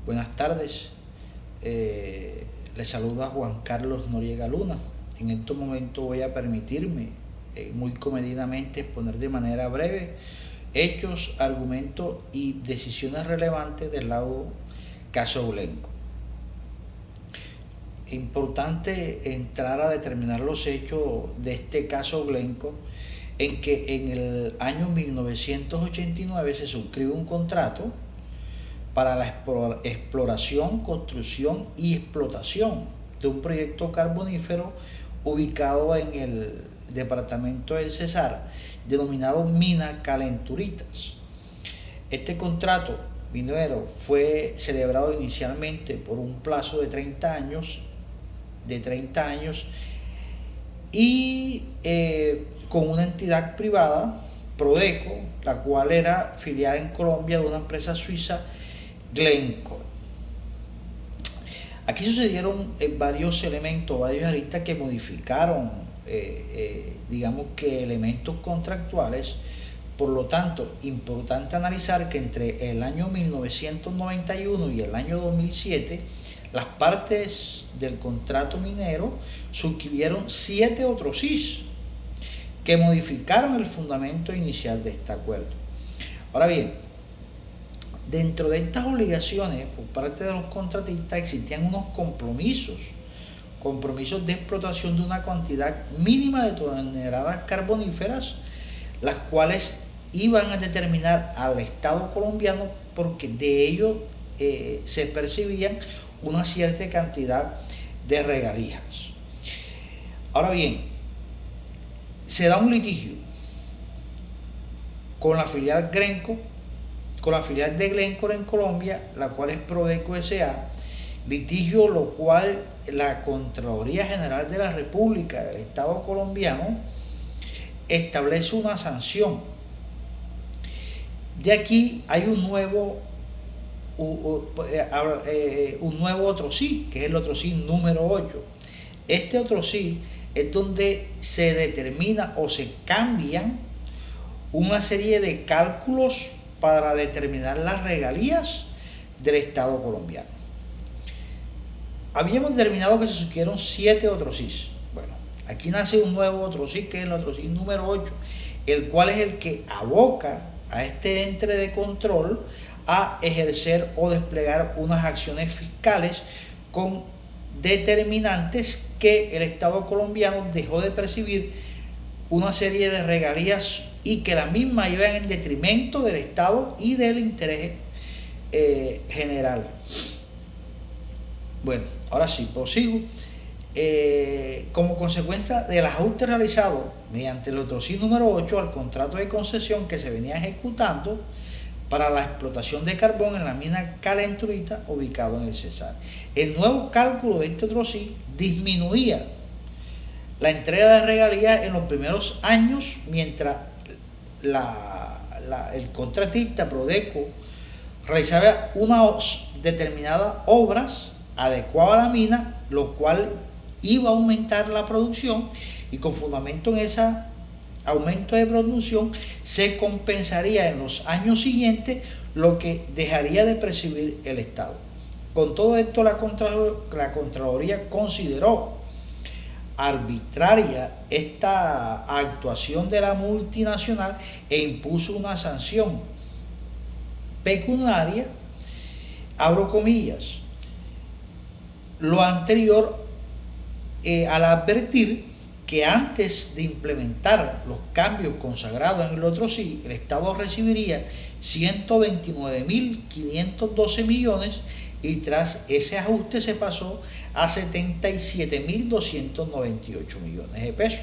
Buenas tardes, les saluda Juan Carlos Noriega Luna. En este momento voy a permitirme muy comedidamente exponer de manera breve hechos, argumentos y decisiones relevantes del lado caso Glencore. Importante entrar a determinar los hechos de este caso Glencore, en que en el año 1989 se suscribe un contrato para la exploración, construcción y explotación de un proyecto carbonífero ubicado en el departamento del Cesar, denominado Mina Calenturitas. Este contrato minero fue celebrado inicialmente por un plazo de 30 años, y con una entidad privada, Prodeco, la cual era filial en Colombia de una empresa suiza, Glencore. Aquí sucedieron varios elementos, varios aristas que modificaron, digamos que elementos contractuales. Por lo tanto, importante analizar que entre el año 1991 y el año 2007, las partes del contrato minero suscribieron 7 otros CIS que modificaron el fundamento inicial de este acuerdo. Ahora bien, dentro de estas obligaciones por parte de los contratistas existían unos compromisos de explotación de una cantidad mínima de toneladas carboníferas, las cuales iban a determinar al Estado colombiano, porque de ello se percibían una cierta cantidad de regalías. Ahora bien, se da un litigio con la filial de Glencore en Colombia, la cual es Prodeco S.A., litigio lo cual la Contraloría General de la República del Estado colombiano establece una sanción. De aquí hay un nuevo otro sí, que es el otro sí número 8. Este otro sí es donde se determina o se cambian una serie de cálculos para determinar las regalías del Estado colombiano. Habíamos determinado que se suscribieron 7 otros sí. Bueno, aquí nace un nuevo otro sí, que es el otro sí número 8, el cual es el que aboca a este ente de control a ejercer o desplegar unas acciones fiscales con determinantes que el Estado colombiano dejó de percibir una serie de regalías y que la misma iban en detrimento del Estado y del interés general. Bueno, ahora sí, prosigo. Como consecuencia del ajuste realizado mediante el otro sí número 8 al contrato de concesión que se venía ejecutando para la explotación de carbón en la mina Calenturita ubicado en el Cesar. El nuevo cálculo de este otro sí disminuía la entrega de regalías en los primeros años, mientras el contratista Prodeco realizaba unas determinadas obras adecuadas a la mina, lo cual iba a aumentar la producción, y con fundamento en ese aumento de producción se compensaría en los años siguientes lo que dejaría de percibir el Estado. Con todo esto, la Contraloría consideró arbitraria esta actuación de la multinacional e impuso una sanción pecuniaria, abro comillas, lo anterior al advertir que antes de implementar los cambios consagrados en el otro sí, el Estado recibiría 129.512 millones, y tras ese ajuste se pasó a 77.298 millones de pesos.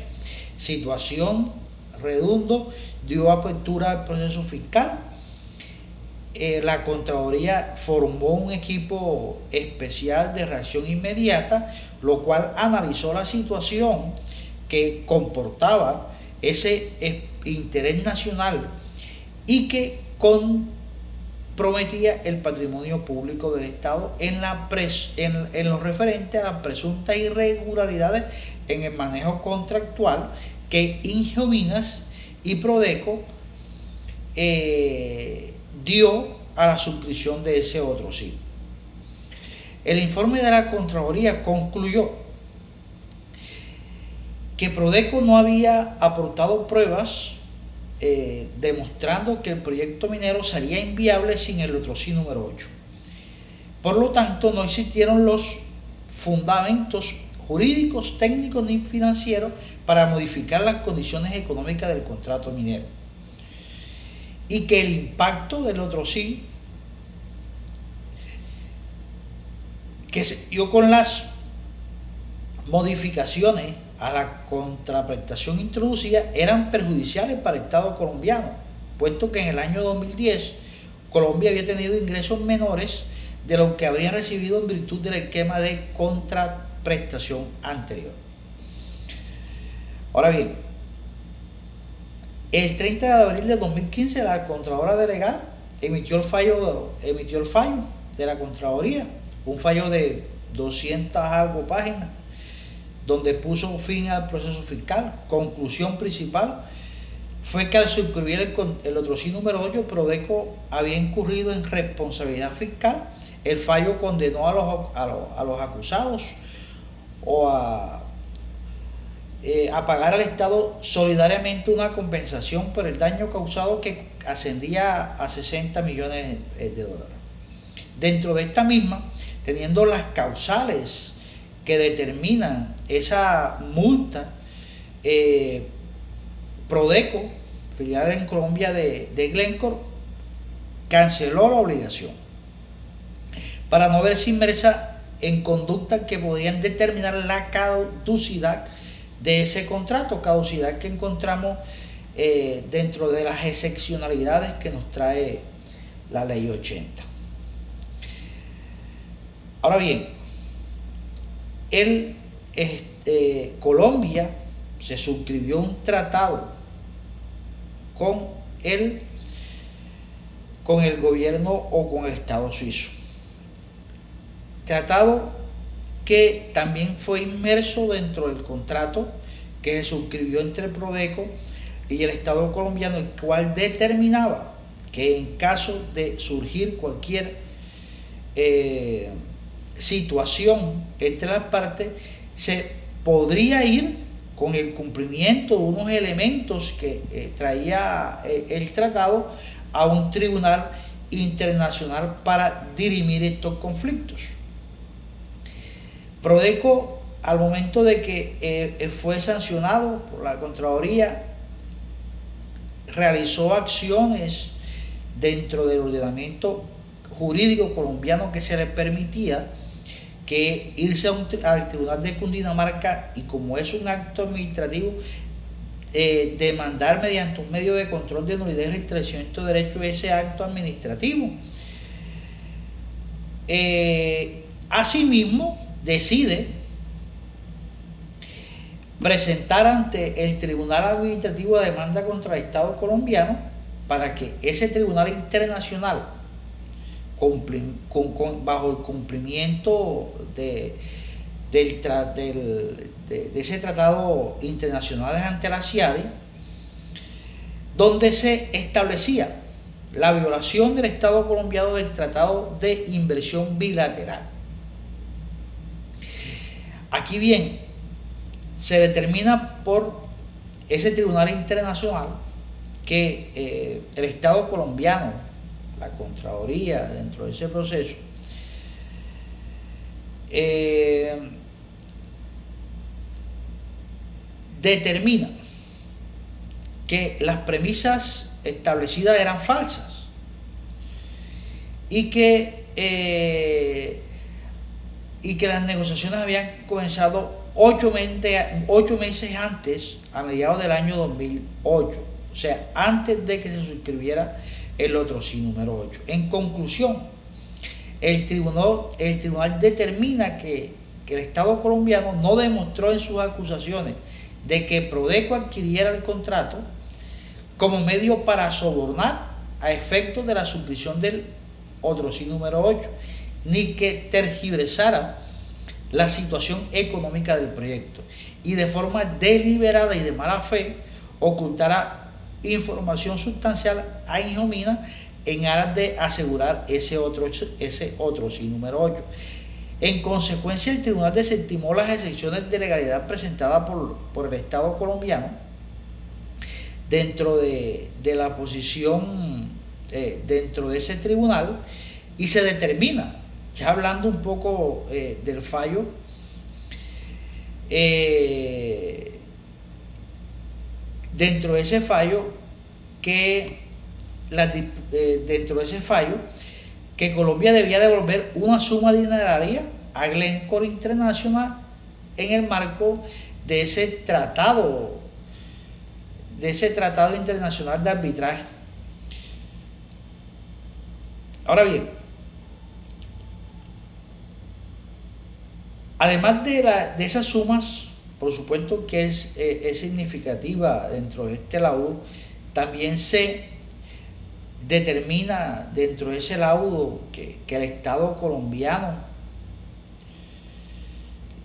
Situación redundo dio apertura al proceso fiscal. La Contraloría formó un equipo especial de reacción inmediata, lo cual analizó la situación que comportaba ese interés nacional y que comprometía el patrimonio público del Estado en lo referente a las presuntas irregularidades en el manejo contractual que Ingeominas y Prodeco dio a la suscripción de ese otro sí. El informe de la Contraloría concluyó que Prodeco no había aportado pruebas demostrando que el proyecto minero sería inviable sin el Lotrosí número 8. Por lo tanto, no existieron los fundamentos jurídicos, técnicos ni financieros para modificar las condiciones económicas del contrato minero. Y que el impacto del Lotrosí, que se dio con las modificaciones a la contraprestación introducida, eran perjudiciales para el Estado colombiano, puesto que en el año 2010 Colombia había tenido ingresos menores de lo que habría recibido en virtud del esquema de contraprestación anterior. Ahora bien, el 30 de abril de 2015 la Contralora Delegada emitió el fallo de la Contraloría, un fallo de 200 algo páginas, donde puso fin al proceso fiscal. Conclusión principal fue que al suscribir el Lotrosí número 8, Prodeco había incurrido en responsabilidad fiscal. El fallo condenó a los acusados a pagar al Estado solidariamente una compensación por el daño causado que ascendía a 60 millones de dólares. Dentro de esta misma, teniendo las causales que determinan esa multa, Prodeco, filial en Colombia de Glencore, canceló la obligación para no verse inmersa en conductas que podrían determinar la caducidad de ese contrato, caducidad que encontramos dentro de las excepcionalidades que nos trae la ley 80. Ahora bien, Colombia se suscribió un tratado con el gobierno o con el Estado suizo. Tratado que también fue inmerso dentro del contrato que se suscribió entre Prodeco y el Estado colombiano, el cual determinaba que en caso de surgir cualquier situación entre las partes, se podría ir con el cumplimiento de unos elementos que traía el tratado a un tribunal internacional para dirimir estos conflictos. Prodeco, al momento de que fue sancionado por la Contraloría, realizó acciones dentro del ordenamiento jurídico colombiano que se le permitía, que irse al Tribunal de Cundinamarca y, como es un acto administrativo, demandar mediante un medio de control de nulidad y restriccionamiento de derechos ese acto administrativo. Asimismo, decide presentar ante el Tribunal Administrativo de demanda contra el Estado colombiano para que ese Tribunal Internacional, bajo el cumplimiento de ese tratado internacional ante la CIADI, donde se establecía la violación del Estado colombiano del Tratado de Inversión Bilateral. Aquí bien, se determina por ese tribunal internacional que el Estado colombiano, la Contraloría, dentro de ese proceso, determina que las premisas establecidas eran falsas y que las negociaciones habían comenzado 8 meses antes, a mediados del año 2008, o sea, antes de que se suscribiera el Lotrosí número 8. En conclusión, el tribunal determina que el Estado colombiano no demostró en sus acusaciones de que Prodeco adquiriera el contrato como medio para sobornar a efectos de la suscripción del Lotrosí número 8, ni que tergiversara la situación económica del proyecto y de forma deliberada y de mala fe ocultara información sustancial a Injomina en aras de asegurar ese Lotrosí número 8. En consecuencia, el tribunal desestimó las excepciones de legalidad presentadas por el Estado colombiano dentro de la posición dentro de ese tribunal, y se determina, ya hablando un poco del fallo, dentro de ese fallo que Colombia debía devolver una suma dineraria a Glencore International en el marco de ese tratado internacional de arbitraje. Ahora bien, además de esas sumas, por supuesto que es significativa dentro de este laudo, también se determina dentro de ese laudo que el Estado colombiano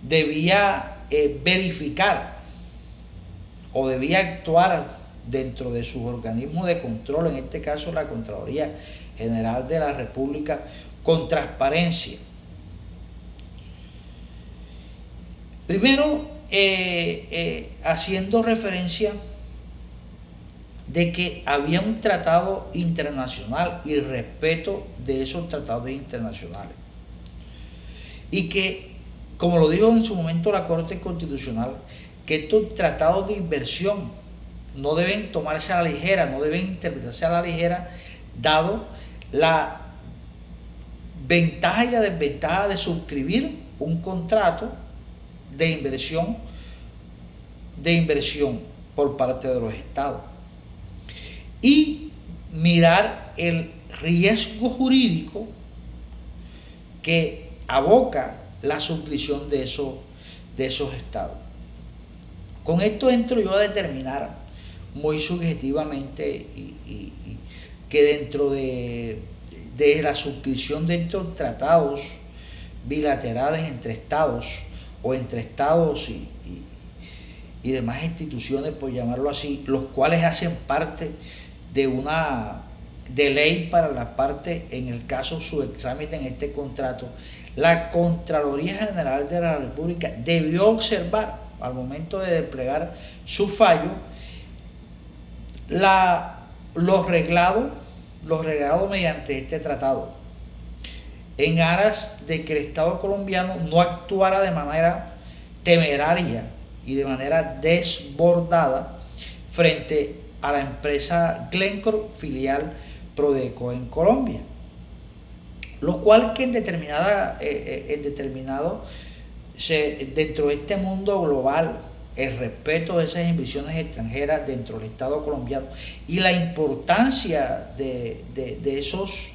debía verificar o debía actuar dentro de sus organismos de control, en este caso la Contraloría General de la República, con transparencia. Primero, haciendo referencia de que había un tratado internacional y respeto de esos tratados internacionales, y que, como lo dijo en su momento la Corte Constitucional, que estos tratados de inversión no deben tomarse a la ligera, no deben interpretarse a la ligera, dado la ventaja y la desventaja de suscribir un contrato de inversión por parte de los estados, y mirar el riesgo jurídico que aboca la suscripción de esos estados. Con esto entro yo a determinar muy subjetivamente que dentro de la suscripción de estos tratados bilaterales entre estados, o entre estados y demás instituciones, por llamarlo así, los cuales hacen parte de ley para las partes, en el caso subexámite en este contrato, la Contraloría General de la República debió observar al momento de desplegar su fallo los reglados mediante este tratado, en aras de que el Estado colombiano no actuara de manera temeraria y de manera desbordada frente a la empresa Glencore, filial Prodeco en Colombia. Lo cual que dentro de este mundo global, el respeto de esas inversiones extranjeras dentro del Estado colombiano y la importancia de esos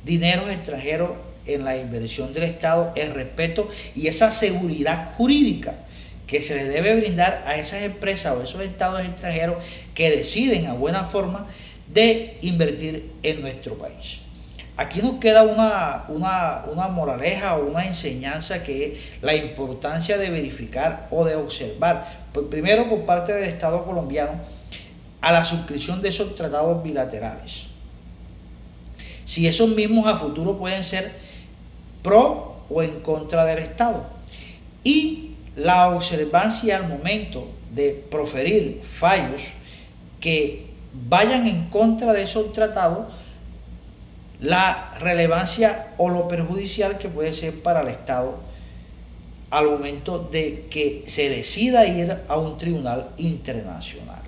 dineros extranjeros en la inversión del Estado, el respeto y esa seguridad jurídica que se le debe brindar a esas empresas o esos estados extranjeros que deciden a buena forma de invertir en nuestro país. Aquí nos queda una moraleja o una enseñanza, que es la importancia de verificar o de observar, pues primero por parte del Estado colombiano, a la suscripción de esos tratados bilaterales, si esos mismos a futuro pueden ser pro o en contra del Estado, y la observancia al momento de proferir fallos que vayan en contra de esos tratados, la relevancia o lo perjudicial que puede ser para el Estado al momento de que se decida ir a un tribunal internacional.